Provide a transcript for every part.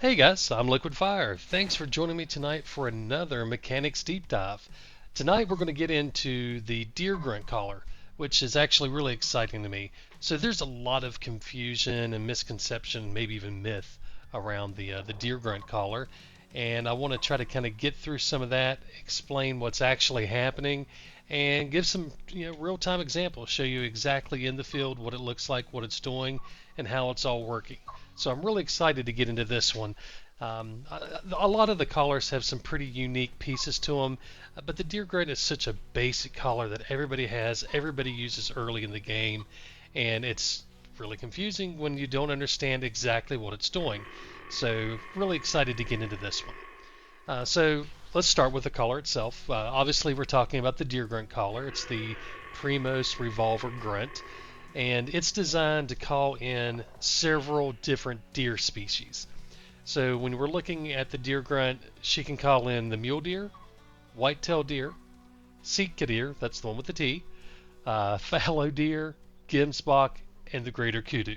Hey guys, I'm Liquid Fire. Thanks for joining me tonight for another mechanics deep dive. Tonight we're going to get into the Deer Grunt Caller, which is actually really exciting to me. So there's a lot of confusion and misconception, maybe even myth around the Deer Grunt Caller, and I want to try to kind of get through some of that, explain what's actually happening, and give some real-time examples, show you exactly in the field what it looks like, what it's doing, and how it's all working. So I'm really excited to get into this one. A lot of the collars have some pretty unique pieces to them, but the Deer Grunt is such a basic collar that everybody has, everybody uses early in the game, and it's really confusing when you don't understand exactly what it's doing. So really excited to get into this one. So let's start with the collar itself. Obviously, we're talking about the Deer Grunt collar. It's the Primos Revolver Grunt, and it's designed to call in several different deer species. So when we're looking at the Deer Grunt, she can call in the mule deer, whitetail deer, Sitka deer, that's the one with the T, fallow deer, gemsbok, and the greater kudu.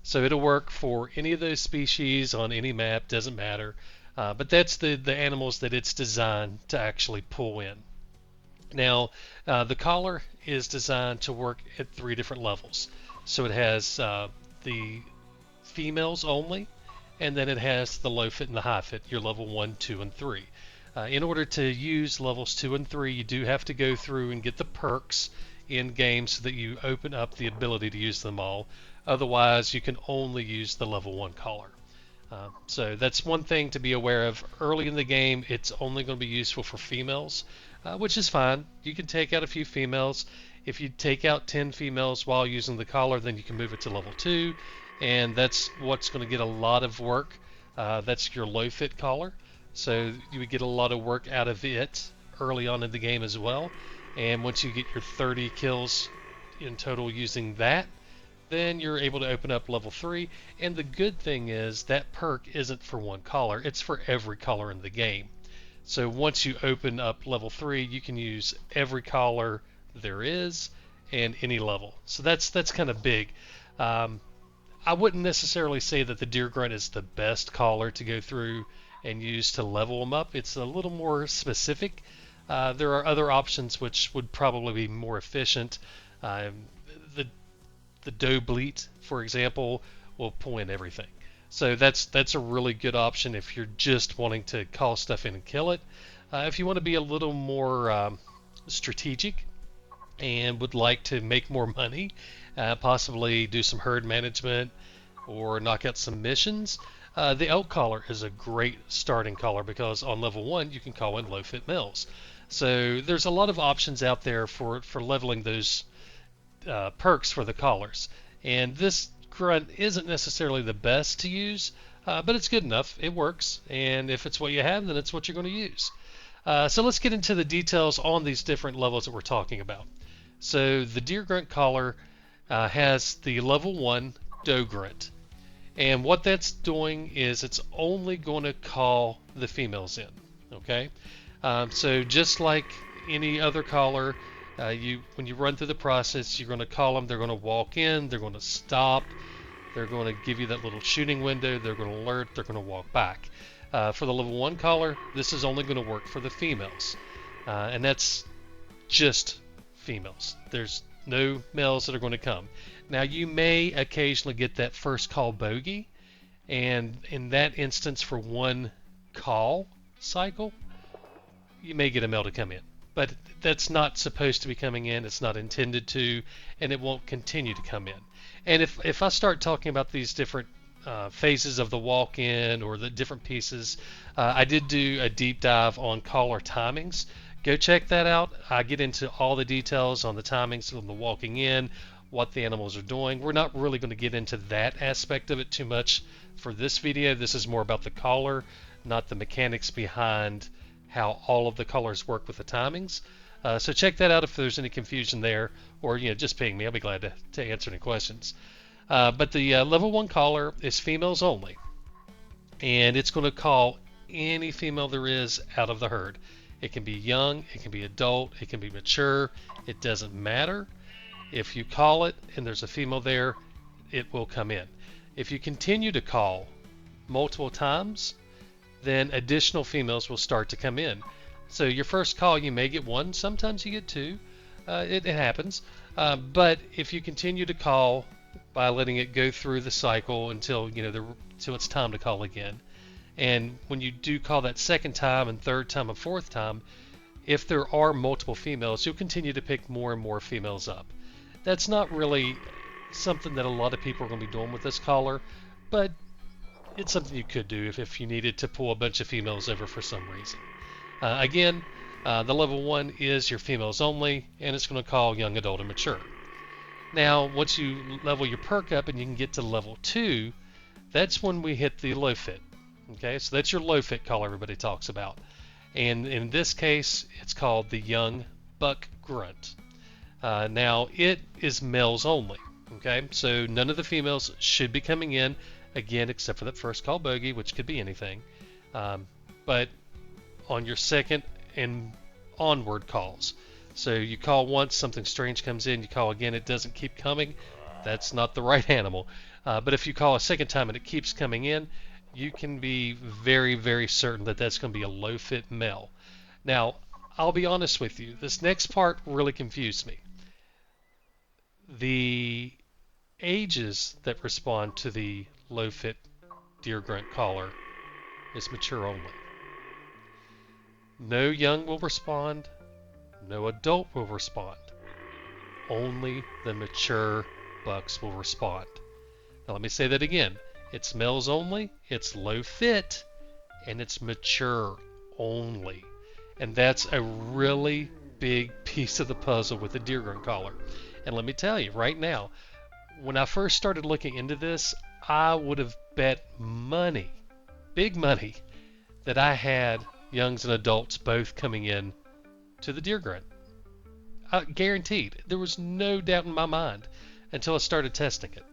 So it'll work for any of those species on any map, doesn't matter. But that's the animals that it's designed to actually pull in. Now, the collar is designed to work at three different levels. So it has the females only, and then it has the low fit and the high fit, your level 1, 2, and 3. In order to use levels 2 and 3, you do have to go through and get the perks in game so that you open up the ability to use them all. Otherwise, you can only use the level 1 collar. So that's one thing to be aware of. Early in the game, it's only going to be useful for females, which is fine. You can take out a few females. If you take out 10 females while using the collar, then you can move it to level 2, and that's what's going to get a lot of work. That's your low fit collar. So you would get a lot of work out of it early on in the game as well. And once you get your 30 kills in total using that, then you're able to open up level 3. And the good thing is that perk isn't for one collar, it's for every collar in the game. So once you open up level 3, you can use every collar there is and any level. So that's kind of big. I wouldn't necessarily say that the Deer Grunt is the best collar to go through and use to level them up. It's a little more specific. There are other options which would probably be more efficient. The Doe Bleat, for example, will pull in everything. So that's a really good option if you're just wanting to call stuff in and kill it. If you want to be a little more strategic and would like to make more money, possibly do some herd management or knock out some missions, the elk collar is a great starting collar because on level 1 you can call in low fit males. So there's a lot of options out there for leveling those perks for the collars. And this grunt isn't necessarily the best to use, but it's good enough. It works, and if it's what you have, then it's what you're going to use. So let's get into the details on these different levels that we're talking about. So the Deer Grunt collar has the level 1 Doe Grunt. And what that's doing is it's only going to call the females in. Okay? So just like any other collar, when you run through the process, you're going to call them, they're going to walk in, they're going to stop, they're going to give you that little shooting window, they're going to alert, they're going to walk back. For the level 1 collar, this is only going to work for the females. And that's just females. There's no males that are going to come. Now you may occasionally get that first call bogey, and in that instance for one call cycle, you may get a male to come in. But that's not supposed to be coming in, it's not intended to, and it won't continue to come in. And if I start talking about these different phases of the walk-in or the different pieces, I did do a deep dive on collar timings. Go check that out. I get into all the details on the timings on the walking in, what the animals are doing. We're not really going to get into that aspect of it too much for this video. This is more about the collar, not the mechanics behind how all of the collars work with the timings. So check that out if there's any confusion there, or just ping me. I'll be glad to answer any questions. But the level 1 collar is females only, and it's going to call any female there is out of the herd. It can be young, it can be adult, it can be mature, it doesn't matter. If you call it and there's a female there, it will come in. If you continue to call multiple times, then additional females will start to come in. So your first call, you may get one, sometimes you get two. It happens. But if you continue to call by letting it go through the cycle until until it's time to call again, and when you do call that second time and third time and fourth time, if there are multiple females, you'll continue to pick more and more females up. That's not really something that a lot of people are going to be doing with this caller, but it's something you could do if you needed to pull a bunch of females over for some reason. Again, the level 1 is your females only, and it's going to call young, adult, and mature. Now, once you level your perk up and you can get to level 2, that's when we hit the low fit. Okay, so that's your low fit caller everybody talks about. And in this case, it's called the young buck grunt. Now, it is males only. Okay, so none of the females should be coming in, again, except for that first call bogey, which could be anything. But on your second and onward calls. So you call once, something strange comes in, you call again, it doesn't keep coming, that's not the right animal. But if you call a second time and it keeps coming in, you can be very, very certain that that's going to be a low fit male. Now, I'll be honest with you, this next part really confused me. The ages that respond to the low fit Deer Grunt Caller is mature only. No young will respond, no adult will respond. Only the mature bucks will respond. Now let me say that again. It's males only, it's low fit, and it's mature only. And that's a really big piece of the puzzle with the Deer Grunt Caller. And let me tell you right now, when I first started looking into this, I would have bet money, big money, that I had youngs and adults both coming in to the Deer Grunt. Guaranteed. There was no doubt in my mind until I started testing it.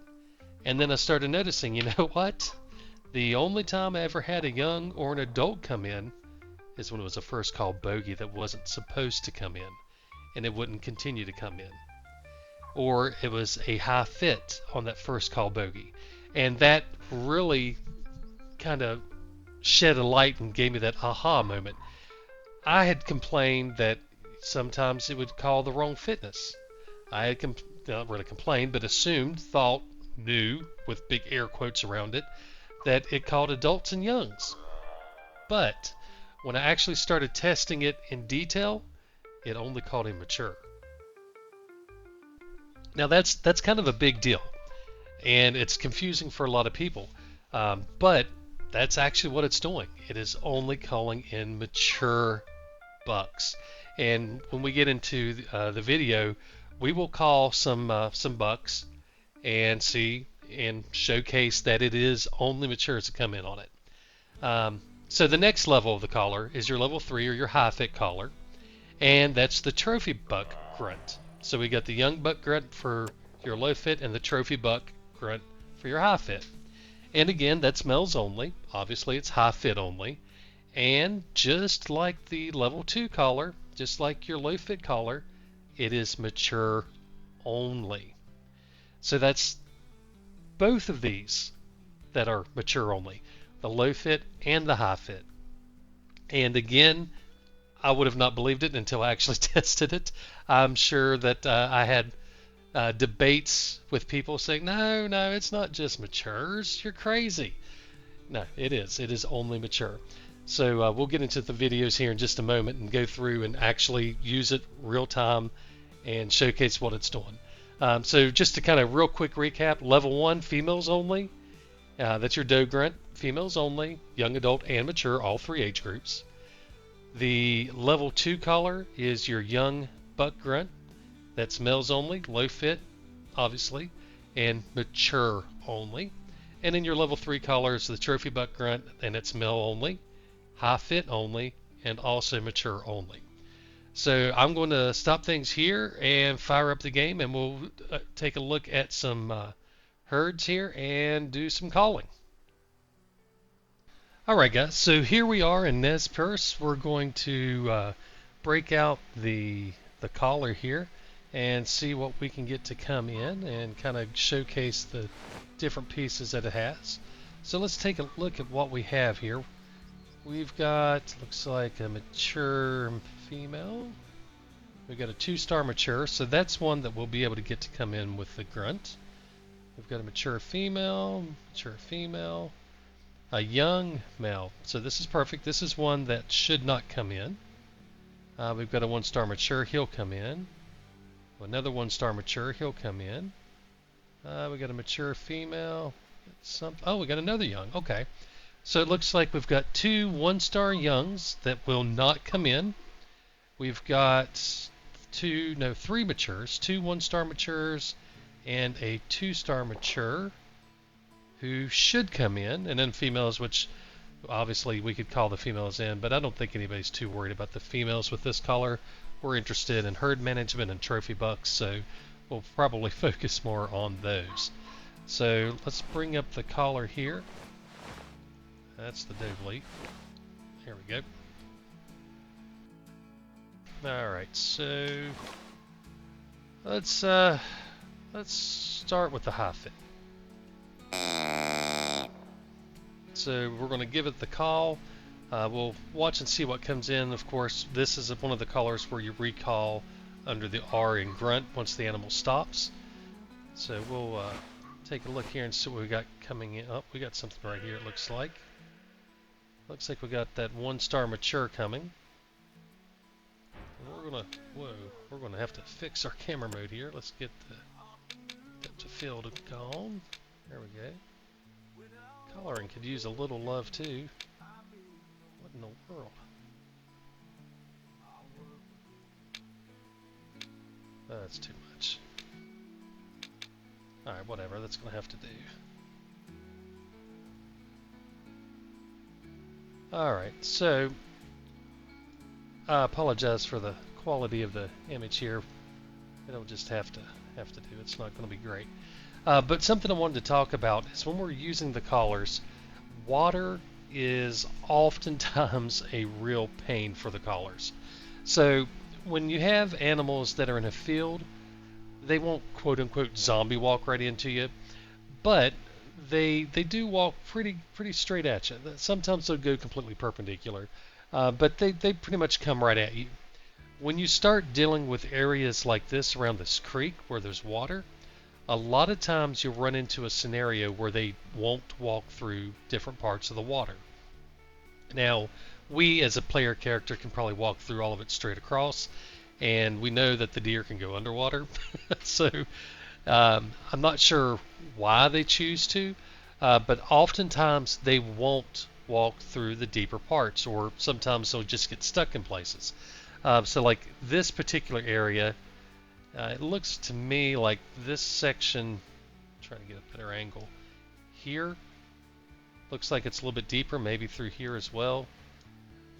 And then I started noticing, you know what? The only time I ever had a young or an adult come in is when it was a first call bogey that wasn't supposed to come in, and it wouldn't continue to come in. Or it was a high fit on that first call bogey. And that really kind of shed a light and gave me that aha moment. I had complained that sometimes it would call the wrong fitness. I had not really complained, but assumed, thought, knew, with big air quotes around it, that it called adults and youngs. But when I actually started testing it in detail, it only called him mature. Now that's kind of a big deal, and it's confusing for a lot of people. But that's actually what it's doing. It is only calling in mature bucks. And when we get into the video, we will call some bucks and see and showcase that it is only matures to come in on it. So the next level of the caller is your level 3 or your high fit caller, and that's the trophy buck grunt. So we got the young buck grunt for your low fit and the trophy buck grunt for your high fit. And again, that's males only. Obviously, it's high fit only. And just like the level 2 caller, just like your low fit caller, it is mature only. So that's both of these that are mature only, the low fit and the high fit. And again, I would have not believed it until I actually tested it. I'm sure that I had debates with people saying, no, it's not just matures, you're crazy. No, it is. It is only mature. So we'll get into the videos here in just a moment and go through and actually use it real time and showcase what it's doing. So just to kind of real quick recap, level 1, females only. That's your Doe Grunt, females only, young adult and mature, all 3 age groups. The level 2 caller is your young buck grunt. That's males only, low fit, obviously, and mature only. And then your level 3 caller is the trophy buck grunt, and it's male only, high fit only, and also mature only. So I'm going to stop things here and fire up the game, and we'll take a look at some herds here and do some calling. Alright guys, so here we are in Perce. We're going to break out the caller here and see what we can get to come in and kind of showcase the different pieces that it has. So let's take a look at what we have here. We've got, looks like a mature female. We've got a 2-star mature, so that's one that we'll be able to get to come in with the grunt. We've got a mature female, a young male. So this is perfect. This is one that should not come in. We've got a 1-star mature, he'll come in. Another 1-star mature, he'll come in. We got a mature female. Oh, we got another young. Okay. So it looks like we've got 2 1-star youngs that will not come in. We've got 3 matures, 2 1-star matures, and a 2-star mature who should come in, and then females, which obviously we could call the females in, but I don't think anybody's too worried about the females with this collar. We're interested in herd management and trophy bucks, so we'll probably focus more on those. So let's bring up the collar here. That's the Doe. There we go. Alright, so let's start with the high fit. So we're going to give it the call. We'll watch and see what comes in. Of course, this is one of the collars where you recall under the R in grunt once the animal stops. So we'll take a look here and see what we got coming in. Oh, we got something right here, it looks like. Looks like we got that 1-star mature coming. We're gonna have to fix our camera mode here. Let's get the depth of field gone. There we go. Collaring could use a little love too. What in the world? That's too much. Alright, whatever, that's gonna have to do. Alright, so I apologize for the quality of the image here. It'll just have to do. It's not going to be great. But something I wanted to talk about is when we're using the collars, water is oftentimes a real pain for the collars. So when you have animals that are in a field, they won't quote unquote zombie walk right into you, but they do walk pretty straight at you. Sometimes they'll go completely perpendicular, but they pretty much come right at you. When you start dealing with areas like this around this creek where there's water, a lot of times you'll run into a scenario where they won't walk through different parts of the water. Now, we as a player character can probably walk through all of it straight across, and we know that the deer can go underwater. So I'm not sure why they choose to, but oftentimes they won't walk through the deeper parts, or sometimes they'll just get stuck in places. So like this particular area, it looks to me like this section, trying to get a better angle, here, looks like it's a little bit deeper, maybe through here as well.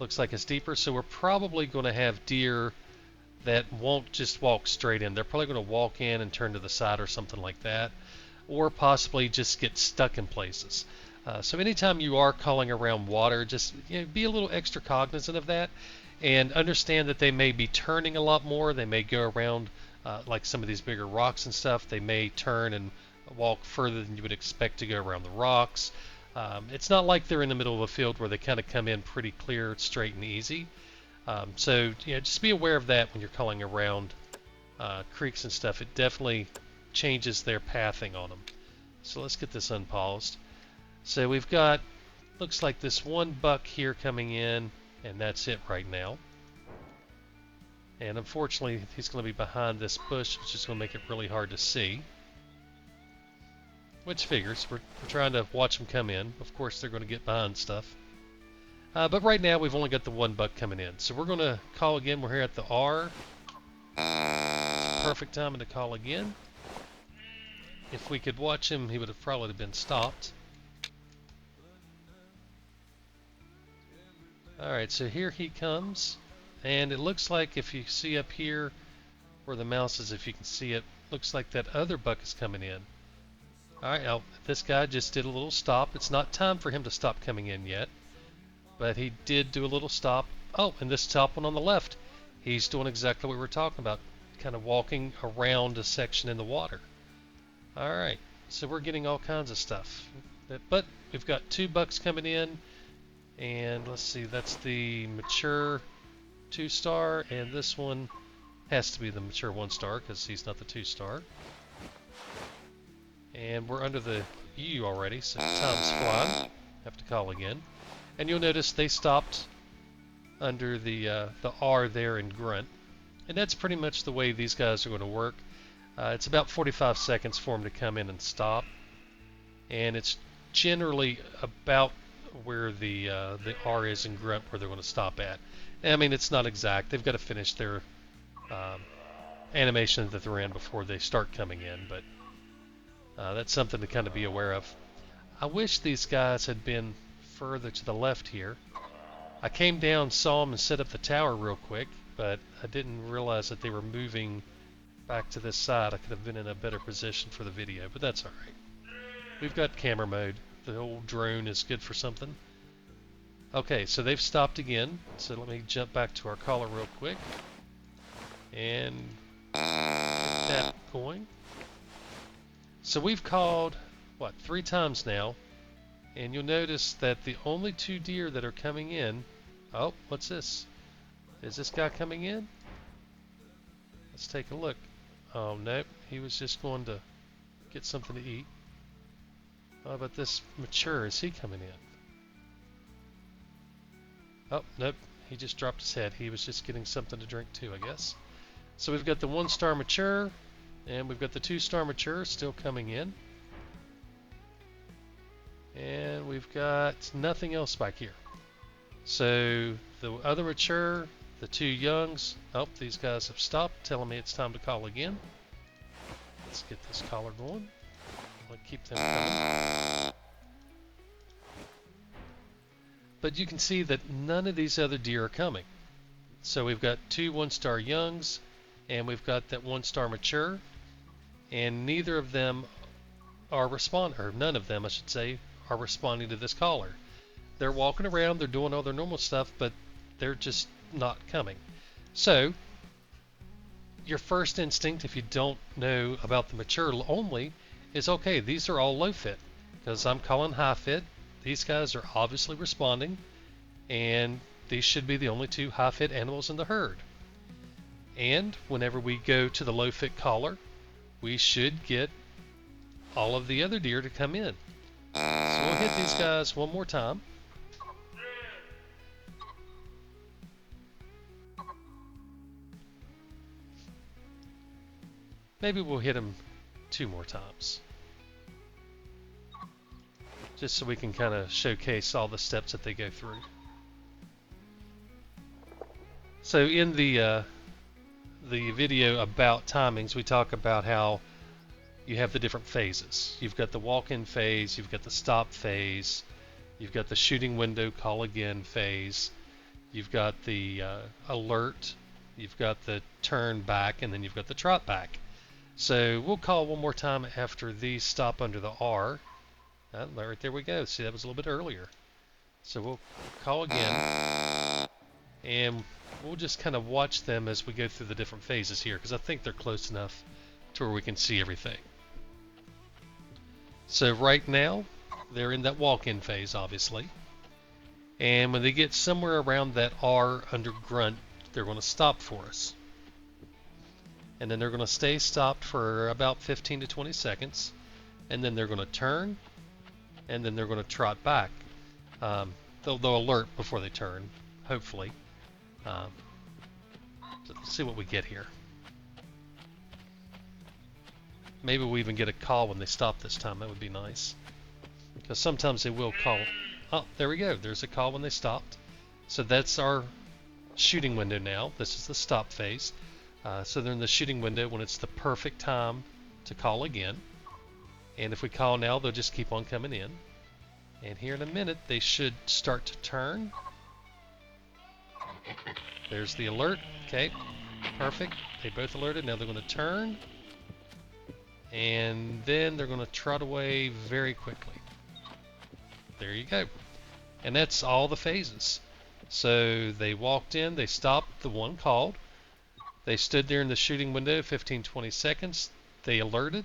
Looks like it's deeper, so we're probably going to have deer that won't just walk straight in. They're probably going to walk in and turn to the side or something like that, or possibly just get stuck in places. So anytime you are calling around water, just be a little extra cognizant of that, and understand that they may be turning a lot more. They may go around like some of these bigger rocks and stuff. They may turn and walk further than you would expect to go around the rocks. It's not like they're in the middle of a field where they kind of come in pretty clear, straight, and easy. So just be aware of that when you're calling around creeks and stuff. It definitely changes their pathing on them. So let's get this unpaused. So we've got, looks like this one buck here coming in, and that's it right now. And unfortunately, he's going to be behind this bush, which is going to make it really hard to see. Which figures. We're trying to watch them come in. Of course, they're going to get behind stuff. But right now, we've only got the one buck coming in. So we're going to call again. We're here at the R. Perfect timing to call again. If we could watch him, he would have probably been stopped. Alright, so here he comes. And it looks like if you see up here where the mouse is, if you can see it, looks like that other buck is coming in. Alright, now this guy just did a little stop. It's not time for him to stop coming in yet, but he did do a little stop. Oh, and this top one on the left, he's doing exactly what we were talking about, kind of walking around a section in the water. Alright, so we're getting all kinds of stuff. But we've got 2 bucks coming in, and let's see, that's the mature 2-star, and this one has to be the mature 1-star because he's not the 2-star. And we're under the U already, so time's flying. Have to call again. And you'll notice they stopped under the R there in grunt. And that's pretty much the way these guys are going to work. It's about 45 seconds for them to come in and stop. And it's generally about where the R is in grunt where they're going to stop at. And, I mean, it's not exact. They've got to finish their animation that they're in before they start coming in, but that's something to kind of be aware of. I wish these guys had been further to the left here. I came down, saw them, and set up the tower real quick, but I didn't realize that they were moving back to this side. I could have been in a better position for the video, but that's alright. We've got camera mode. The old drone is good for something. Okay, so they've stopped again, so let me jump back to our caller real quick and get that going. So we've called, what, 3 times now, and you'll notice that the only 2 deer that are coming in, oh, what's this? Is this guy coming in? Let's take a look. Oh, nope, he was just going to get something to eat. How about this mature? Is he coming in? Oh, nope, he just dropped his head. He was just getting something to drink too, I guess. So we've got the 1-star mature, and we've got the 2-star mature still coming in. And we've got nothing else back here. So the other mature, the 2 youngs, oh, these guys have stopped, telling me it's time to call again. Let's get this collar going. I'll keep them coming. But you can see that none of these other deer are coming. So we've got 2 1-star youngs, and we've got that 1-star mature, and neither of them are responding, or none of them, I should say, are responding to this caller. They're walking around, they're doing all their normal stuff, but they're just not coming. So your first instinct, if you don't know about the mature only, is okay, these are all low fit, because I'm calling high fit. These guys are obviously responding, and these should be the only 2 high fit animals in the herd. And whenever we go to the low fit caller, we should get all of the other deer to come in. So we'll hit these guys one more time. Maybe we'll hit them 2 more times, just so we can kind of showcase all the steps that they go through. So in the video about timings, we talk about how you have the different phases. You've got the walk-in phase, you've got the stop phase, you've got the shooting window call again phase, you've got the alert, you've got the turn back, and then you've got the trot back. So we'll call one more time after these stop under the R. Right there we go. See, that was a little bit earlier. So we'll call again, and we'll just kind of watch them as we go through the different phases here, because I think they're close enough to where we can see everything. So right now, they're in that walk-in phase, obviously. And when they get somewhere around that R under grunt, they're going to stop for us. And then they're going to stay stopped for about 15 to 20 seconds. And then they're going to turn, and then they're going to trot back. They'll alert before they turn, hopefully. So let's see what we get here. Maybe we even get a call when they stop this time. That would be nice. Because sometimes they will call. Oh, there we go. There's a call when they stopped. So that's our shooting window now. This is the stop phase. So they're in the shooting window when it's the perfect time to call again. And if we call now, they'll just keep on coming in. And here in a minute, they should start to turn. There's the alert. Okay, perfect. They both alerted. Now they're going to turn. And then they're going to trot away very quickly. There you go. And that's all the phases. So they walked in, they stopped, the one called. They stood there in the shooting window 15-20 seconds. They alerted,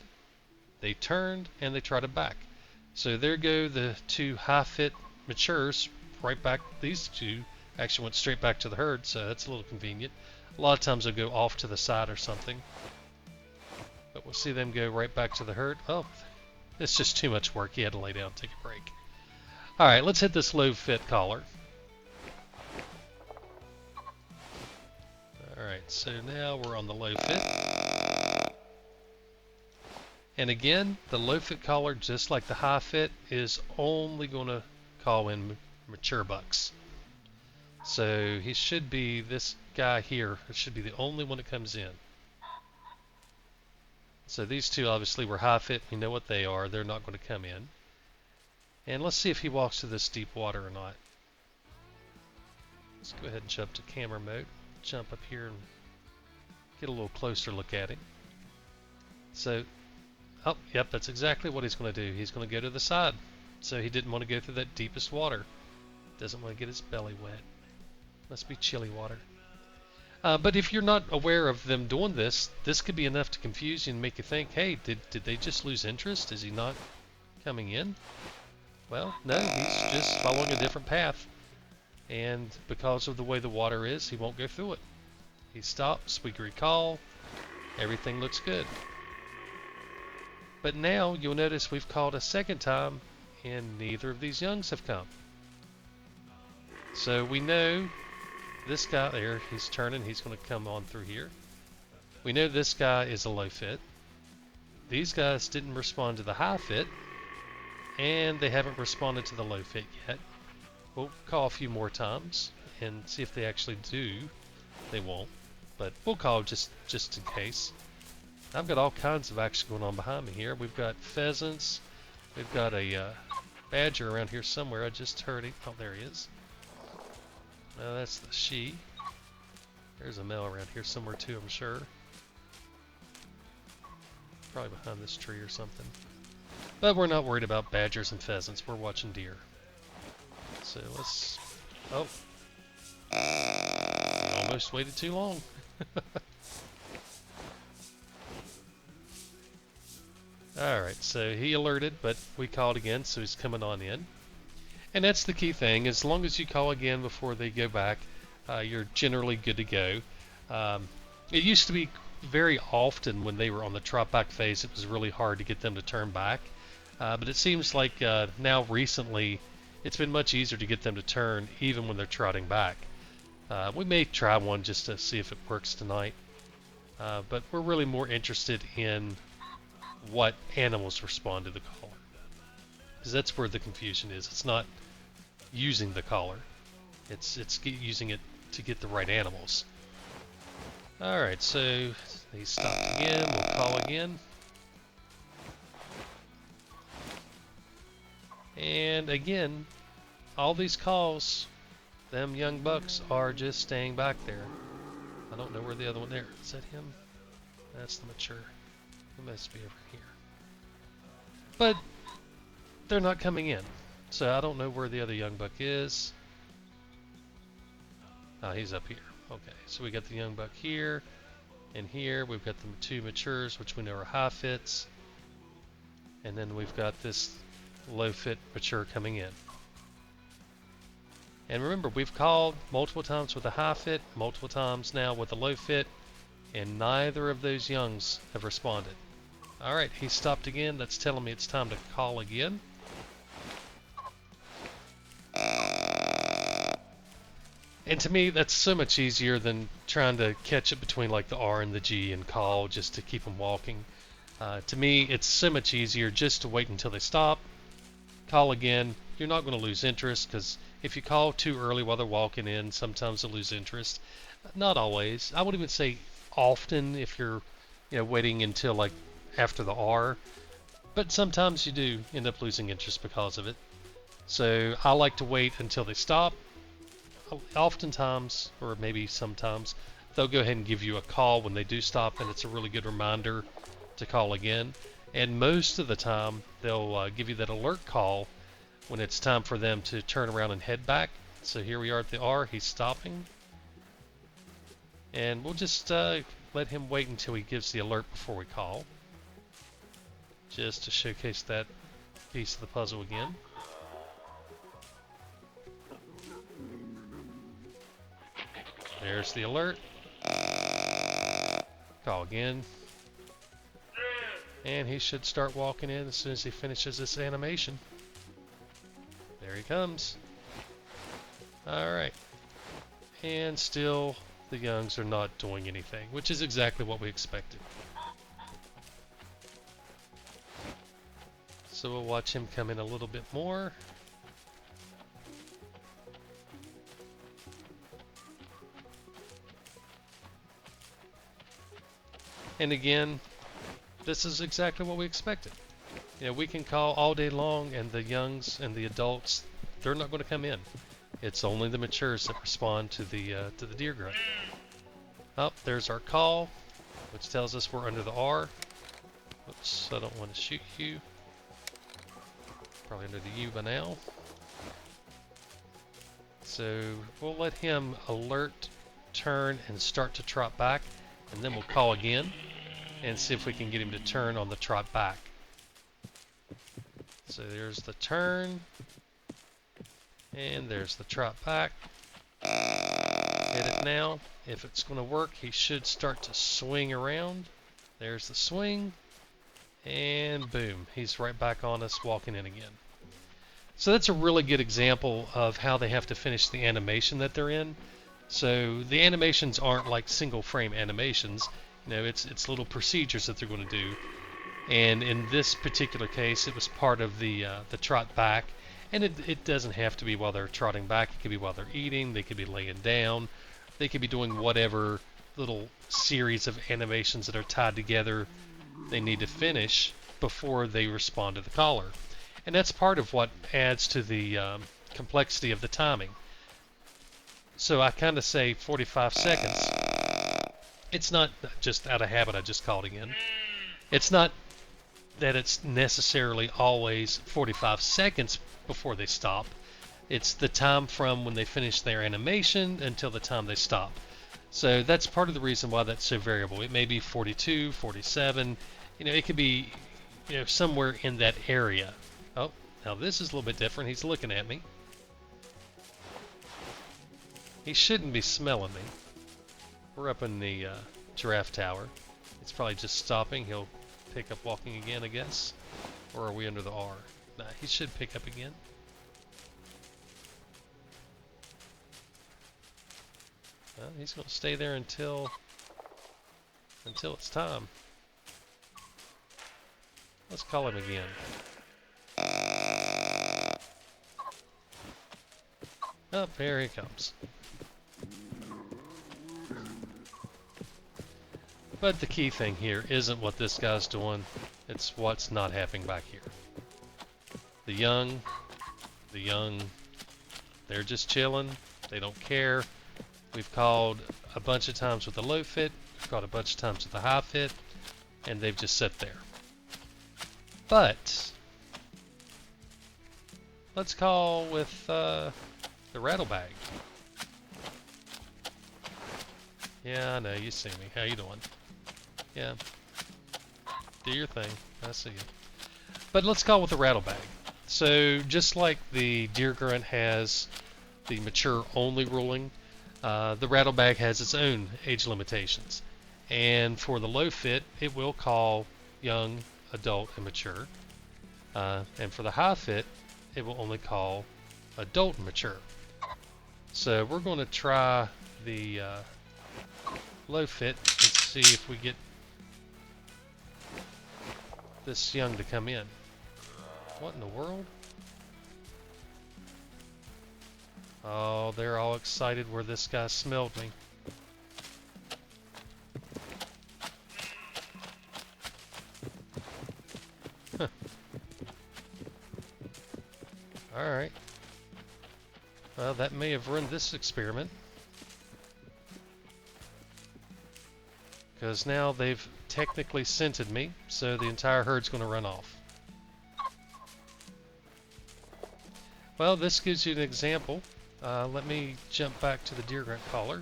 they turned, and they trotted back. So there go the two high fit matures right back. These two actually went straight back to the herd, so that's a little convenient. A lot of times they'll go off to the side or something, but we'll see them go right back to the herd. Oh, it's just too much work. He had to lay down and take a break. All right, let's hit this low fit collar. All right, so now we're on the low fit. And again, the low fit collar, just like the high fit, is only going to call in mature bucks. So he should be, this guy here, it should be the only one that comes in. So these two obviously were high fit. We know what they are. They're not going to come in. And let's see if he walks to this deep water or not. Let's go ahead and jump to camera mode. Jump up here and get a little closer look at him. So, oh, yep, that's exactly what he's going to do. He's going to go to the side. So he didn't want to go through that deepest water. Doesn't want to get his belly wet. Must be chilly water. But if you're not aware of them doing this, this could be enough to confuse you and make you think, hey, did they just lose interest? Is he not coming in? Well, no, he's just following a different path. And because of the way the water is, he won't go through it. He stops, we recall, everything looks good. But now you'll notice we've called a second time and neither of these youngs have come. So we know this guy there, he's turning, he's going to come on through here. We know this guy is a low fit. These guys didn't respond to the high fit, and they haven't responded to the low fit yet. We'll call a few more times and see if they actually do. They won't, but we'll call just in case. I've got all kinds of action going on behind me here. We've got pheasants. We've got a badger around here somewhere. I just heard him. Oh, there he is. That's the she. There's a male around here somewhere too, I'm sure. Probably behind this tree or something. But we're not worried about badgers and pheasants. We're watching deer. So let's... Oh. Almost waited too long. Alright, so he alerted, but we called again, so he's coming on in. And that's the key thing. As long as you call again before they go back, you're generally good to go. It used to be very often when they were on the trot back phase, it was really hard to get them to turn back. But it seems like now recently, it's been much easier to get them to turn even when they're trotting back. We may try one just to see if it works tonight. But we're really more interested in what animals respond to the collar. Because that's where the confusion is. It's not using the collar. It's using it to get the right animals. Alright, so he stopped again. We'll call again. And again, all these calls, them young bucks are just staying back there. I don't know where the other one there. Is that him? That's the mature. It must be over here. But they're not coming in. So I don't know where the other young buck is. He's up here. Okay, so we got the young buck here and here. We've got the two matures, which we know are high fits. And then we've got this low fit mature coming in. And remember, we've called multiple times with a high fit, multiple times now with a low fit, and neither of those youngs have responded. Alright, he stopped again. That's telling me it's time to call again. And to me, that's so much easier than trying to catch it between like the R and the G and call just to keep them walking. To me, it's so much easier just to wait until they stop, call again. You're not going to lose interest, because if you call too early while they're walking in, sometimes they'll lose interest. Not always. I would even say often if you're waiting until like after the R, but sometimes you do end up losing interest because of it. So I like to wait until they stop. Oftentimes, or maybe sometimes, they'll go ahead and give you a call when they do stop, and it's a really good reminder to call again. And most of the time, they'll give you that alert call when it's time for them to turn around and head back. So here we are at the R, he's stopping. And we'll just let him wait until he gives the alert before we call, just to showcase that piece of the puzzle again. There's the alert. Call again. And he should start walking in as soon as he finishes this animation. There he comes. Alright. And still the youngs are not doing anything, which is exactly what we expected. So we'll watch him come in a little bit more. And again, this is exactly what we expected. You know, we can call all day long, and the youngs and the adults, they're not going to come in. It's only the matures that respond to the deer grunt. Oh, there's our call, which tells us we're under the R. Oops, I don't want to shoot you. Probably under the U by now. So we'll let him alert, turn, and start to trot back, and then we'll call again and see if we can get him to turn on the trot back. So there's the turn, and there's the trot back. Hit it now. If it's going to work, he should start to swing around. There's the swing, and boom, he's right back on us, walking in again. So that's a really good example of how they have to finish the animation that they're in. So the animations aren't like single frame animations. You know, it's little procedures that they're going to do. And in this particular case, it was part of the trot back. And it doesn't have to be while they're trotting back. It could be while they're eating. They could be laying down. They could be doing whatever little series of animations that are tied together they need to finish before they respond to the collar. And that's part of what adds to the complexity of the timing. So I kind of say 45 seconds. It's not just out of habit I just called again. It's not that it's necessarily always 45 seconds before they stop. It's the time from when they finish their animation until the time they stop. So that's part of the reason why that's so variable. It may be 42, 47, you know, it could be, you know, somewhere in that area. Oh, now this is a little bit different. He's looking at me. He shouldn't be smelling me. We're up in the giraffe tower. It's probably just stopping. He'll pick up walking again, I guess. Or are we under the R? Nah, he should pick up again. Well, he's going to stay there until it's time. Let's call him again. Oh, there he comes. But the key thing here isn't what this guy's doing, it's what's not happening back here. The young, they're just chilling, they don't care. We've called a bunch of times with the low fit, we've called a bunch of times with the high fit, and they've just sat there. But let's call with the rattlebag. Yeah, I know, you see me. How you doing? Yeah. Do your thing. I see you. But let's call with the rattlebag. So just like the Deer Grunt has the mature only ruling, the rattlebag has its own age limitations. And for the low fit, it will call young, adult, and mature. And for the high fit, it will only call adult and mature. So we're going to try the low fit and see if we get this young to come in. What in the world? Oh, they're all excited where this guy smelled me. Huh. Alright. Well, that may have ruined this experiment. Because now they've technically scented me, so the entire herd's going to run off. Well, this gives you an example. Let me jump back to the Deer Grunt Caller.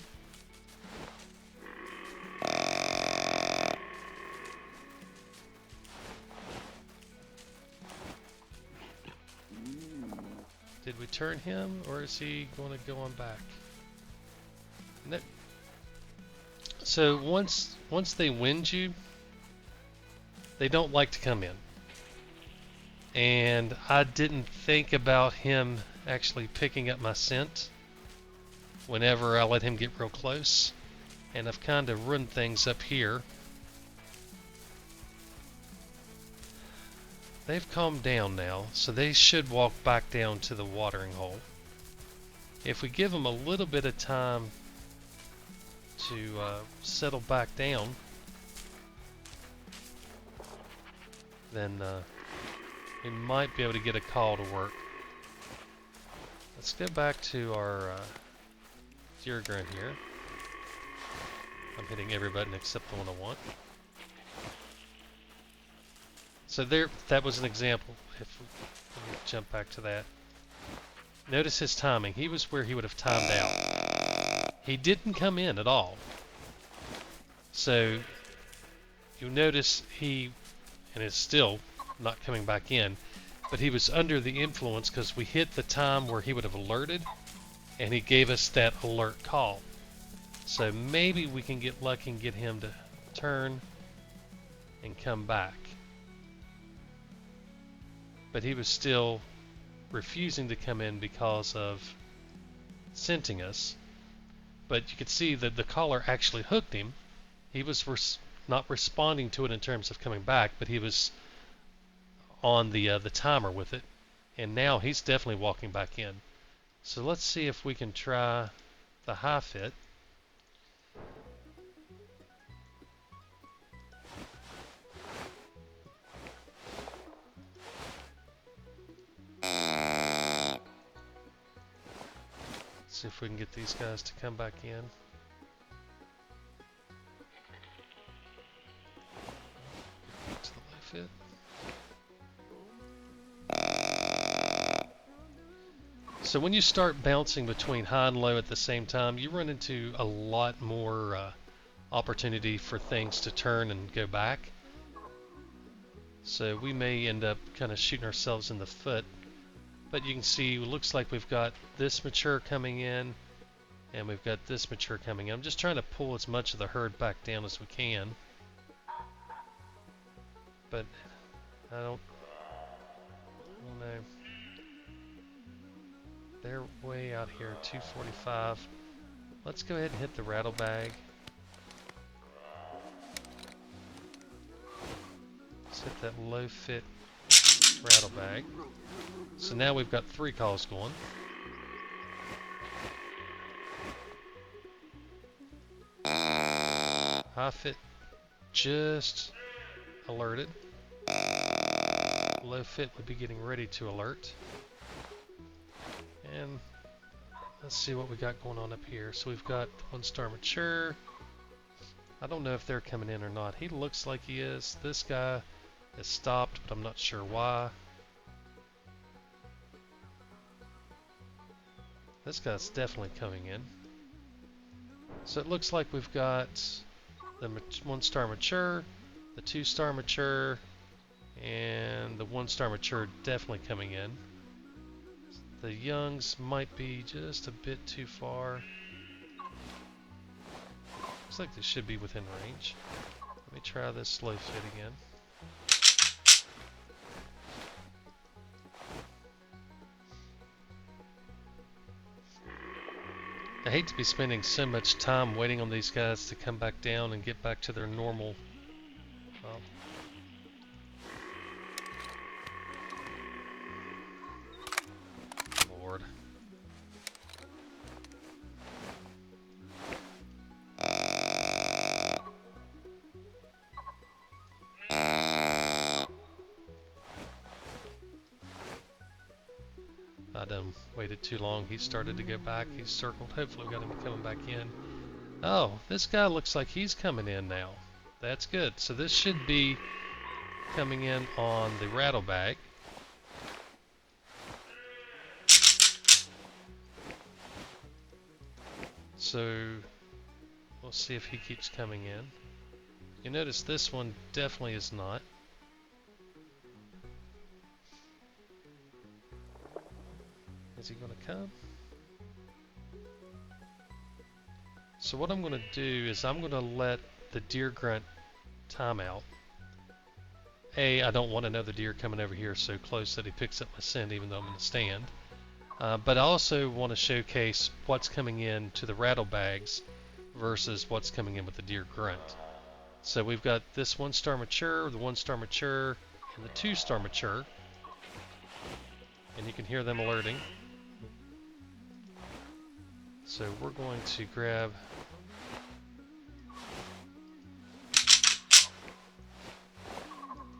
Did we turn him, or is he going to go on back? No. So once they wind you, they don't like to come in. And I didn't think about him actually picking up my scent whenever I let him get real close. And I've kind of run things up here. They've calmed down now, so they should walk back down to the watering hole. If we give them a little bit of time to settle back down, then we might be able to get a call to work. Let's go back to our Deer Grunt here. I'm hitting every button except the one I want. So there, that was an example. If we jump back to that, notice his timing. He was where he would have timed out. He didn't come in at all. So you notice he, and is still not coming back in, but he was under the influence because we hit the time where he would have alerted, and he gave us that alert call. So maybe we can get lucky and get him to turn and come back. But he was still refusing to come in because of scenting us. But you could see that the caller actually hooked him. He was not responding to it in terms of coming back, but he was on the timer with it. And now he's definitely walking back in. So let's see if we can try the high fit. See if we can get these guys to come back in. Back to the low fit. So when you start bouncing between high and low at the same time, you run into a lot more opportunity for things to turn and go back. So we may end up kind of shooting ourselves in the foot. But you can see, it looks like we've got this mature coming in, and we've got this mature coming in. I'm just trying to pull as much of the herd back down as we can. But I don't know. They're way out here, 245. Let's go ahead and hit the rattle bag. Let's hit that low fit rattle bag. So now we've got 3 calls going. High fit just alerted. Low fit would be getting ready to alert. And let's see what we got going on up here. So we've got 1-star mature. I don't know if they're coming in or not. He looks like he is. This guy is stopped, but I'm not sure why. This guy's definitely coming in. So it looks like we've got the 1-star mature, the 2-star mature, and the 1-star mature definitely coming in. The youngs might be just a bit too far. Looks like they should be within range. Let me try this slow fit again. I hate to be spending so much time waiting on these guys to come back down and get back to their normal. Well, Lord. I done waited too long. He started to go back. He's circled. Hopefully we got him coming back in. Oh, this guy looks like he's coming in now. That's good. So this should be coming in on the rattle bag. So we'll see if he keeps coming in. You notice this one definitely is not. Is he going to come? So what I'm going to do is I'm going to let the Deer Grunt time out. I don't want another deer coming over here so close that he picks up my scent even though I'm in the stand. But I also want to showcase what's coming in to the rattle bags versus what's coming in with the Deer Grunt. So we've got this 1-star mature, the 1-star mature, and the 2-star mature. And you can hear them alerting. So we're going to grab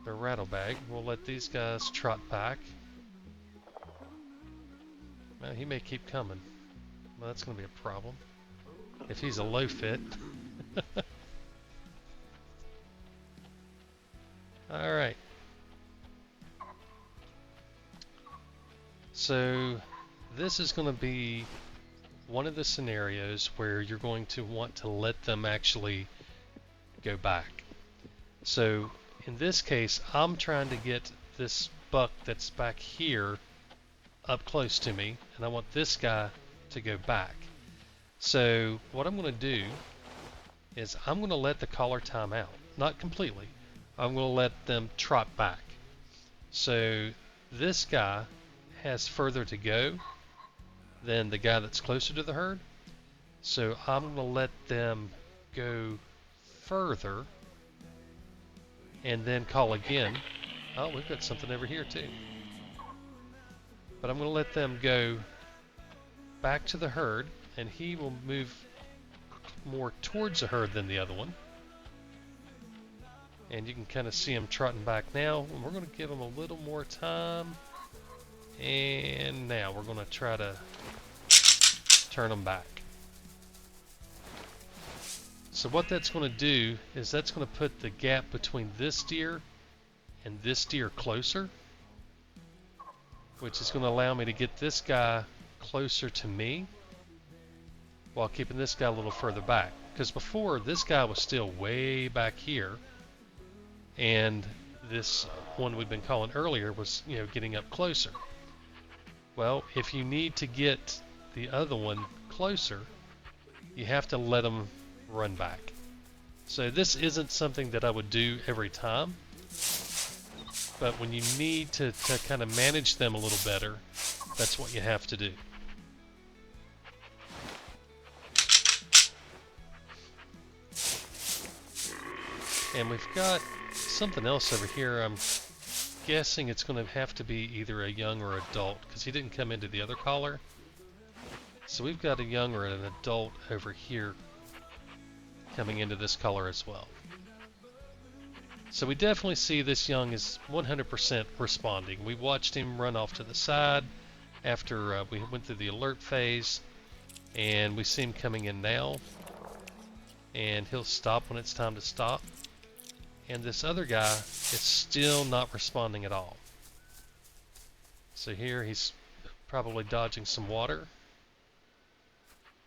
the rattle bag. We'll let these guys trot back. Well, he may keep coming. Well, that's going to be a problem if he's a low fit. All right. So this is going to be one of the scenarios where you're going to want to let them actually go back. So in this case, I'm trying to get this buck that's back here up close to me, and I want this guy to go back. So what I'm going to do is I'm going to let the collar time out. Not completely. I'm going to let them trot back. So this guy has further to go than the guy that's closer to the herd. So I'm going to let them go further and then call again. Oh, we've got something over here too. But I'm going to let them go back to the herd, and he will move more towards the herd than the other one. And you can kind of see him trotting back now. And we're going to give him a little more time. And now we're going to try to turn them back. So what that's going to do is that's going to put the gap between this deer and this deer closer, which is going to allow me to get this guy closer to me while keeping this guy a little further back. Because before, this guy was still way back here, and this one we've been calling earlier was, you know, getting up closer. Well, if you need to get the other one closer, you have to let them run back. So this isn't something that I would do every time, but when you need to kind of manage them a little better, that's what you have to do. And we've got something else over here. I'm guessing it's going to have to be either a young or adult, because he didn't come into the other collar. So we've got a young or an adult over here coming into this collar as well. So we definitely see this young is 100% responding. We watched him run off to the side after we went through the alert phase, and we see him coming in now, and he'll stop when it's time to stop. And this other guy is still not responding at all. So here he's probably dodging some water.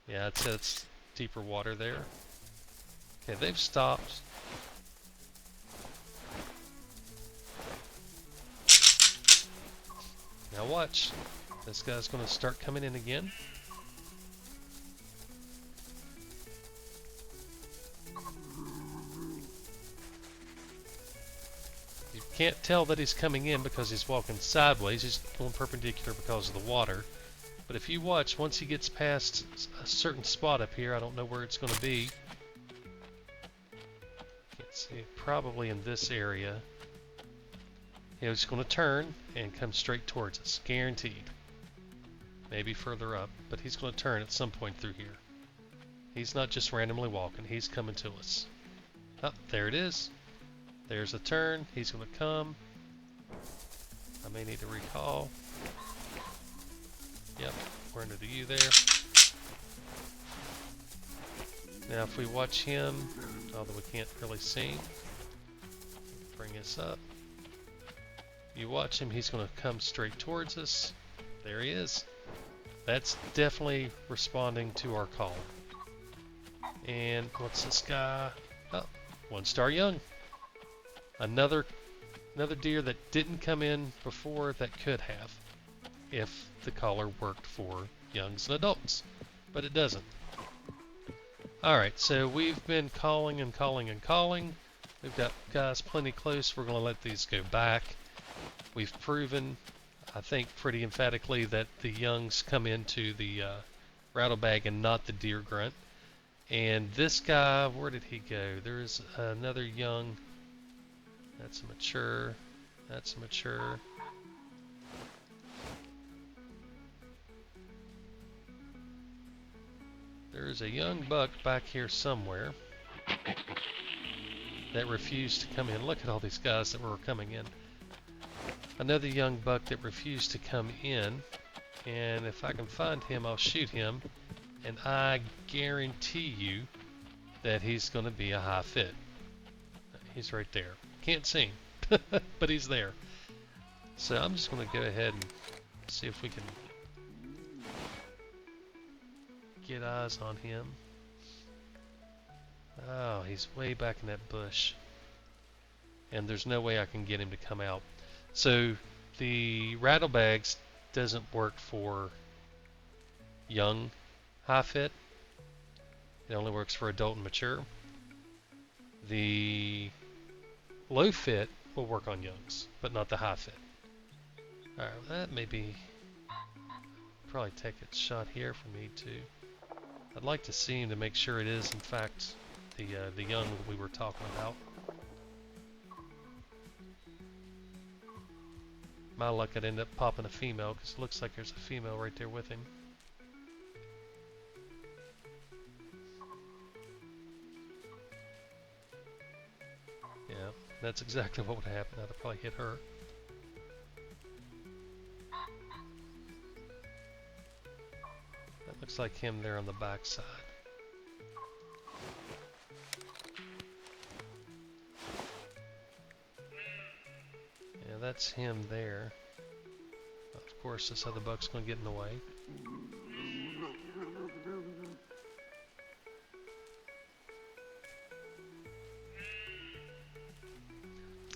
Yeah, it's deeper water there. Okay, they've stopped. Now watch. This guy's going to start coming in again. You can't tell that he's coming in because he's walking sideways. He's going perpendicular because of the water. But if you watch, once he gets past a certain spot up here, I don't know where it's going to be. Can't see it. Probably in this area. He's going to turn and come straight towards us, guaranteed. Maybe further up, but he's going to turn at some point through here. He's not just randomly walking, he's coming to us. Oh, there it is. There's a turn. He's going to come. I may need to recall. Yep, we're into the U there. Now if we watch him, although we can't really see him, bring this up. You watch him, he's going to come straight towards us. There he is. That's definitely responding to our call. And what's this guy? Oh, 1-star young. Another deer that didn't come in before that could have. if the collar worked for youngs and adults, but it doesn't. Alright, so we've been calling and calling and calling. We've got guys plenty close. We're going to let these go back. We've proven, I think pretty emphatically, that the youngs come into the rattle bag and not the deer grunt. And this guy, where did he go? There's another young. That's a mature. That's a mature. There's a young buck back here somewhere that refused to come in. Look at all these guys that were coming in. Another young buck that refused to come in. And if I can find him, I'll shoot him. And I guarantee you that he's going to be a high fit. He's right there. Can't see him, but he's there. So I'm just going to go ahead and see if we can get eyes on him. Oh, he's way back in that bush. And there's no way I can get him to come out. So the rattle bags doesn't work for young high fit. It only works for adult and mature. The low fit will work on youngs, but not the high fit. Alright, well, that may be probably take a shot here for me too. I'd like to see him to make sure it is in fact the young that we were talking about. My luck, I'd end up popping a female because it looks like there's a female right there with him. Yeah, that's exactly what would happen. I'd probably hit her. That looks like him there on the back side. Yeah, that's him there. Of course, this other buck's going to get in the way.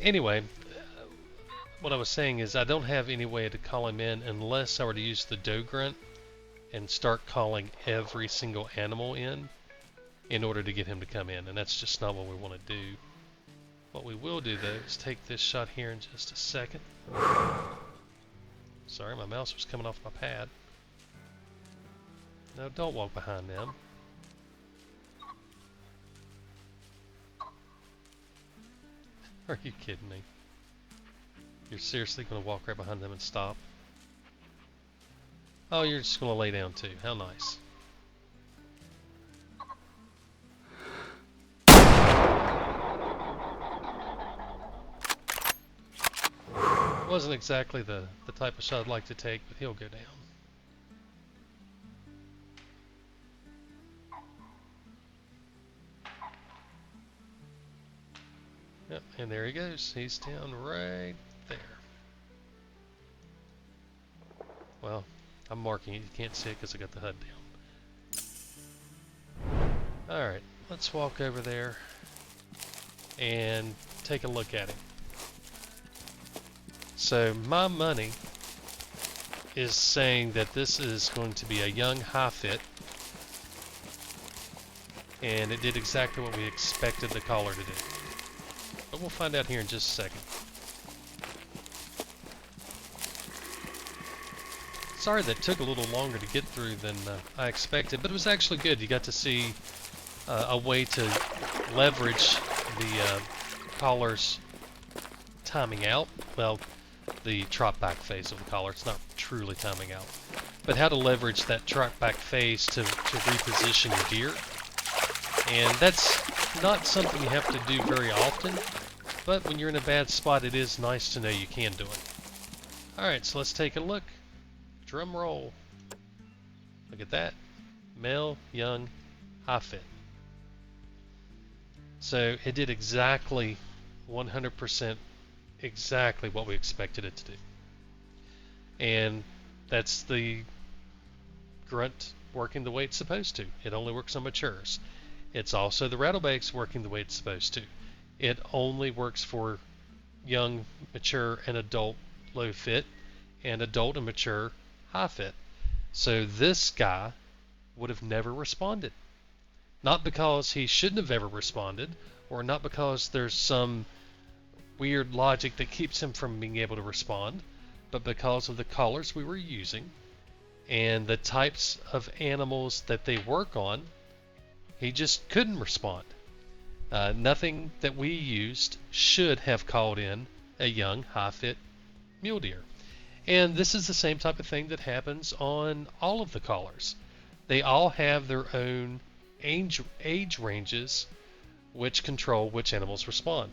Anyway, what I was saying is I don't have any way to call him in unless I were to use the Doe Grunt and start calling every single animal in order to get him to come in, and that's just not what we want to do. What we will do though is take this shot here in just a second. Sorry, my mouse was coming off my pad. No, don't walk behind them. Are you kidding me? You're seriously going to walk right behind them and stop? Oh, you're just going to lay down too. How nice. Wasn't exactly the type of shot I'd like to take, but he'll go down. Yep, and there he goes. He's down right there. Well, I'm marking it. You can't see it because I got the HUD down. Alright, let's walk over there and take a look at him. So my money is saying that this is going to be a young high fit, and it did exactly what we expected the collar to do. But we'll find out here in just a second. Sorry that took a little longer to get through than I expected, but it was actually good. You got to see a way to leverage the collar's timing out. Well, the trot back phase of the collar. It's not truly timing out. But how to leverage that trot back phase to reposition your deer. And that's not something you have to do very often, but when you're in a bad spot, it is nice to know you can do it. Alright, so let's take a look. Drum roll. Look at that. Male, young, high fit. So it did exactly 100% exactly what we expected it to do. And that's the grunt working the way it's supposed to. It only works on matures. It's also the rattlebags working the way it's supposed to. It only works for young, mature, and adult low fit, and adult and mature high fit. So this guy would have never responded. Not because he shouldn't have ever responded, or not because there's some weird logic that keeps him from being able to respond, but because of the collars we were using and the types of animals that they work on, he just couldn't respond. Nothing that we used should have called in a young high-fit mule deer. And this is the same type of thing that happens on all of the collars. They all have their own age ranges which control which animals respond.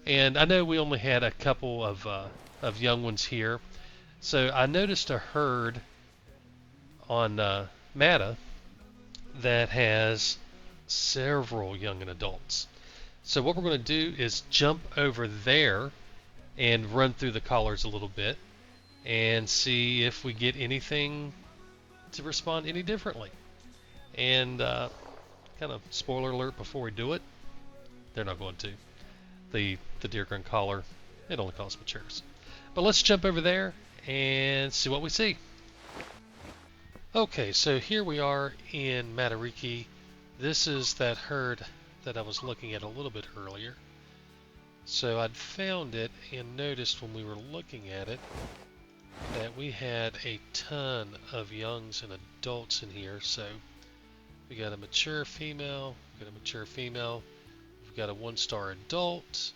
And I know we only had a couple of young ones here, so I noticed a herd on Mata that has several young and adults. So what we're going to do is jump over there and run through the collars a little bit and see if we get anything to respond any differently. And kind of spoiler alert before we do it, they're not going to. The Deer Grunt Caller, it only calls matures. But let's jump over there and see what we see. Okay, so here we are in Matariki. This is that herd that I was looking at a little bit earlier. So I'd found it and noticed when we were looking at it that we had a ton of youngs and adults in here. So we got a mature female, we've got a mature female, we've got a 1-star adult,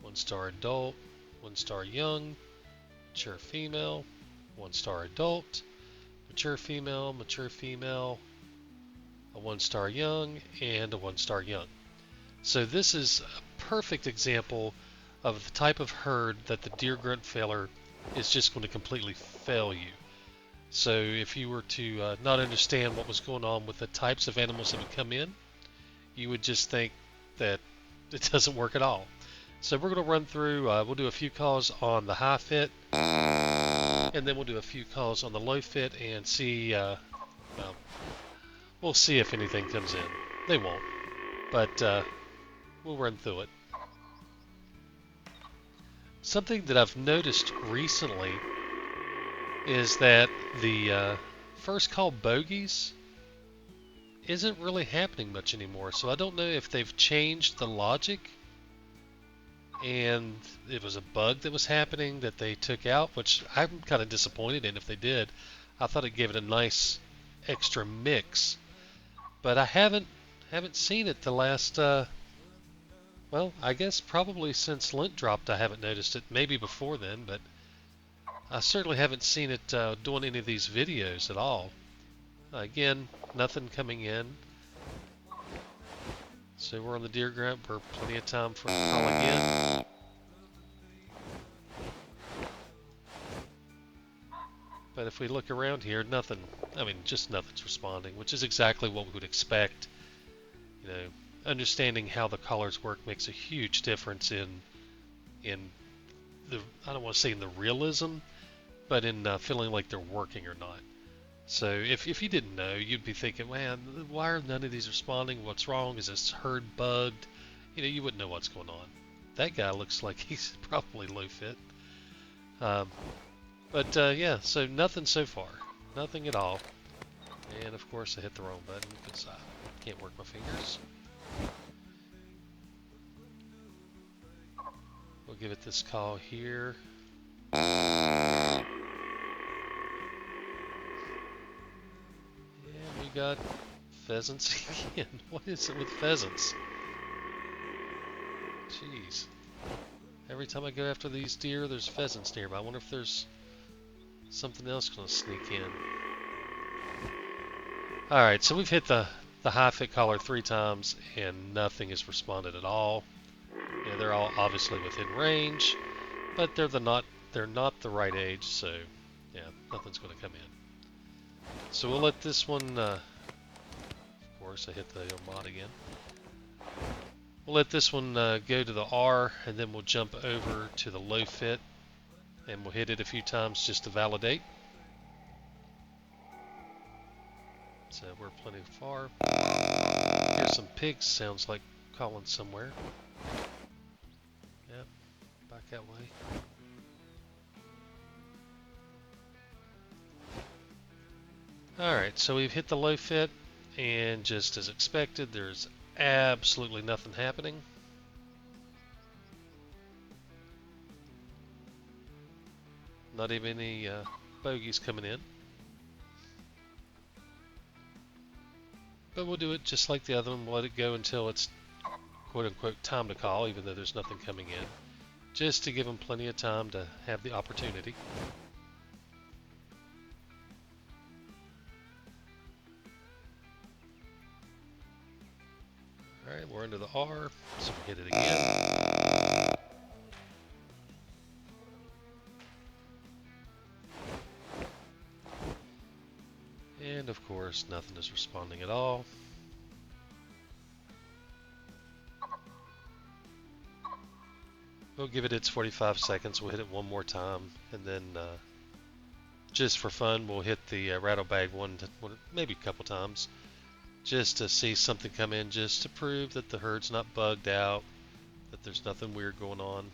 1-star adult, 1-star young, mature female, 1-star adult, mature female, a 1-star young, and a 1-star young. So this is a perfect example of the type of herd that the Deer Grunt Caller is just going to completely fail you. So if you were to not understand what was going on with the types of animals that would come in, you would just think that it doesn't work at all. So we're going to run through, we'll do a few calls on the high fit, and then we'll do a few calls on the low fit and see, well, we'll see if anything comes in. They won't, but we'll run through it. Something that I've noticed recently is that the first call bogeys isn't really happening much anymore. So I don't know if they've changed the logic and it was a bug that was happening that they took out, which I'm kind of disappointed in if they did. I thought it gave it a nice extra mix, but I haven't seen it the last well, I guess probably since lint dropped I haven't noticed it. Maybe before then, but I certainly haven't seen it doing any of these videos at all. Again, nothing coming in. So we're on the Deer Grunt for plenty of time for it to call again. But if we look around here, nothing, I mean, just nothing's responding, which is exactly what we would expect. You know, understanding how the collars work makes a huge difference in the, I don't want to say in the realism, but in feeling like they're working or not. So if you didn't know, you'd be thinking, man, why are none of these responding? What's wrong? Is this herd bugged? You know, you wouldn't know what's going on. That guy looks like he's probably low fit. But yeah, so nothing so far. Nothing at all. And of course I hit the wrong button because I can't work my fingers. We'll give it this call here. And we got pheasants again. What is it with pheasants? Jeez. Every time I go after these deer, there's pheasants nearby. I wonder if there's something else going to sneak in. Alright, so we've hit the high fit collar 3 times and nothing has responded at all. Yeah, they're all obviously within range, but they're not the right age, so yeah, nothing's going to come in. So we'll let this one, of course I hit the mod again. We'll let this one go to the R, and then we'll jump over to the low fit, and we'll hit it a few times just to validate. So we're plenty far. Here's some pigs, sounds like calling somewhere. Yep, back that way. Alright, so we've hit the low fit, and just as expected, there's absolutely nothing happening. Not even any bogeys coming in. But we'll do it just like the other one. We'll let it go until it's quote-unquote time to call, even though there's nothing coming in. Just to give them plenty of time to have the opportunity. Alright, we're under the R, so we hit it again. And of course, nothing is responding at all. We'll give it its 45 seconds. We'll hit it one more time, and then just for fun, we'll hit the rattle bag maybe a couple times, just to see something come in, just to prove that the herd's not bugged out, that there's nothing weird going on.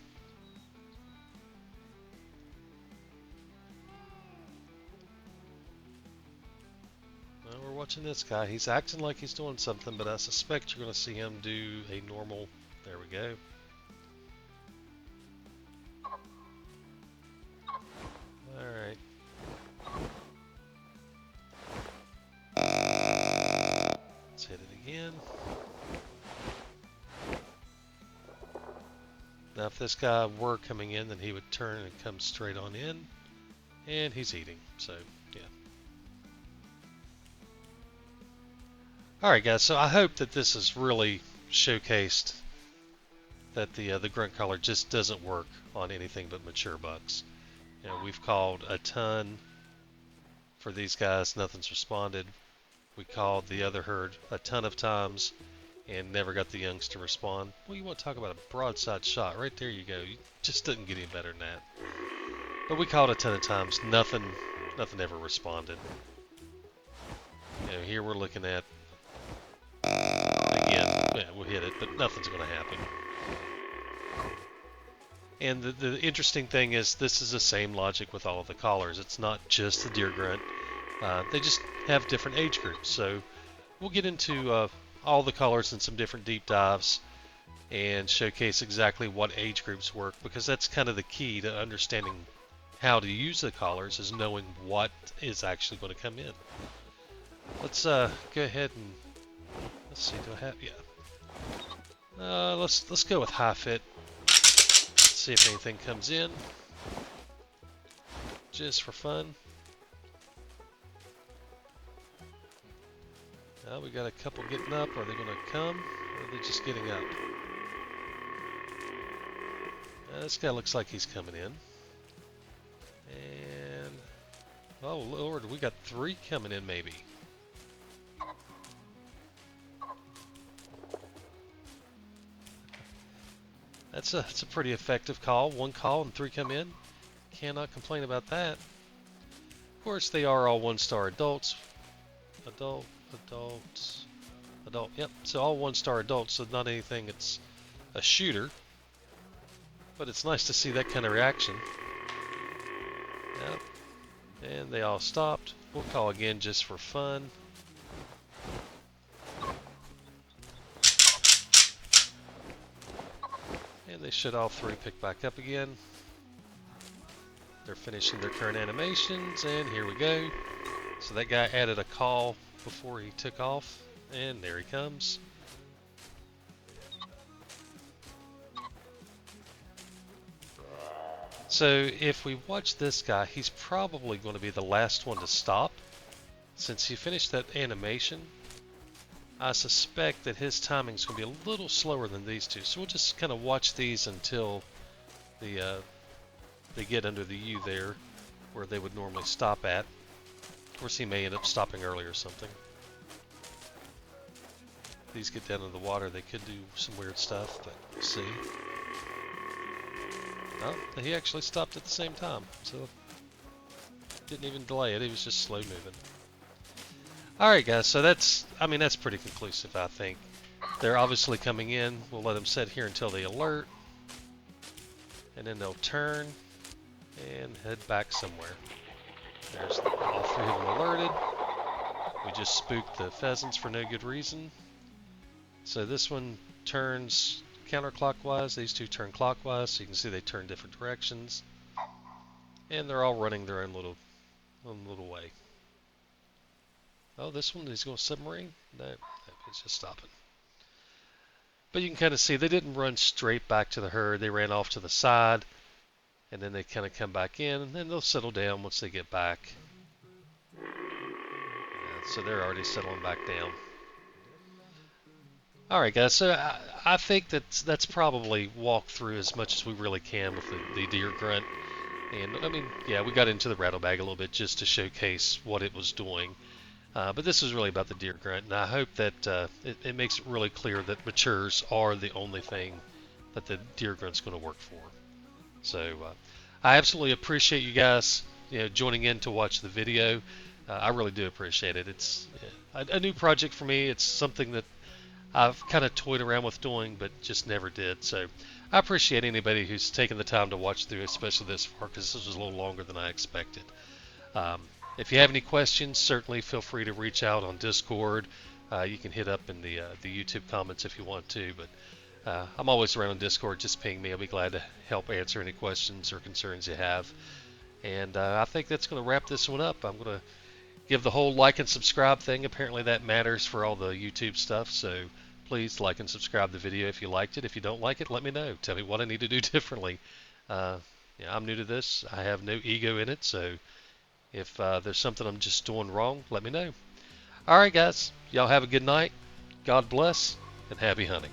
Well, we're watching this guy. He's acting like he's doing something, but I suspect you're going to see him do a normal. There we go. Alright. Let's hit it again. Now if this guy were coming in, then he would turn and come straight on in. And he's eating, so yeah. Alright guys, so I hope that this has really showcased that the grunt collar just doesn't work on anything but mature bucks. You know, we've called a ton for these guys, nothing's responded. We called the other herd a ton of times and never got the youngs to respond. Well, you want to talk about a broadside shot, right there you go. You just didn't get any better than that. But we called a ton of times, nothing ever responded. You know, here we're looking at, again, yeah, we'll hit it, but nothing's going to happen. And the interesting thing is, this is the same logic with all of the collars. It's not just the deer grunt. They just have different age groups. So we'll get into all the collars in some different deep dives and showcase exactly what age groups work, because that's kind of the key to understanding how to use the collars, is knowing what is actually going to come in. Let's go ahead and let's see. Do I have? Yeah. Let's go with high fit. See if anything comes in, just for fun. We got a couple getting up. Are they going to come, or are they just getting up? This guy looks like he's coming in. And, oh Lord, we got 3 coming in maybe. That's a pretty effective call. 1 call and 3 come in. Cannot complain about that. Of course, they are all 1-star adults. Adult. Yep. So all 1-star adults. So not anything. It's a shooter. But it's nice to see that kind of reaction. Yep. And they all stopped. We'll call again just for fun. And they should all 3 pick back up again. They're finishing their current animations, and here we go. So that guy added a call before he took off, and there he comes. So if we watch this guy, he's probably going to be the last one to stop. Since he finished that animation, I suspect that his timing is going to be a little slower than these two. So we'll just kind of watch these until they get under the U there, where they would normally stop at. Of course, he may end up stopping early or something. If these get down in the water, they could do some weird stuff, but we'll see. Oh, he actually stopped at the same time, so didn't even delay it. He was just slow moving. Alright guys, so that's pretty conclusive, I think. They're obviously coming in. We'll let them sit here until they alert. And then they'll turn and head back somewhere. There's all 3 of them alerted. just spooked the pheasants for no good reason. So this one turns counterclockwise. These two turn clockwise, so you can see they turn different directions. And they're all running their own little way. Oh, this one is going submarine? No, it's just stopping. But you can kind of see they didn't run straight back to the herd. They ran off to the side, and then they kind of come back in, and then they'll settle down once they get back. Yeah, so they're already settling back down. All right, guys. So I think that's probably walked through as much as we really can with the Deer Grunt. And I mean, yeah, we got into the rattle bag a little bit just to showcase what it was doing. But this is really about the Deer Grunt, and I hope that it makes it really clear that matures are the only thing that the Deer Grunt's going to work for. So I absolutely appreciate you guys, joining in to watch the video. I really do appreciate it. It's a new project for me. It's something that I've kind of toyed around with doing, but just never did. So I appreciate anybody who's taken the time to watch through, especially this far, because this was a little longer than I expected. If you have any questions, certainly feel free to reach out on Discord. You can hit up in the YouTube comments if you want to, but I'm always around on Discord. Just ping me. I'll be glad to help answer any questions or concerns you have. And I think that's going to wrap this one up. I'm going to give the whole like and subscribe thing. Apparently that matters for all the YouTube stuff, so please like and subscribe the video if you liked it. If you don't like it, let me know. Tell me what I need to do differently. I'm new to this. I have no ego in it, so if there's something I'm just doing wrong, let me know. All right, guys. Y'all have a good night. God bless, and happy hunting.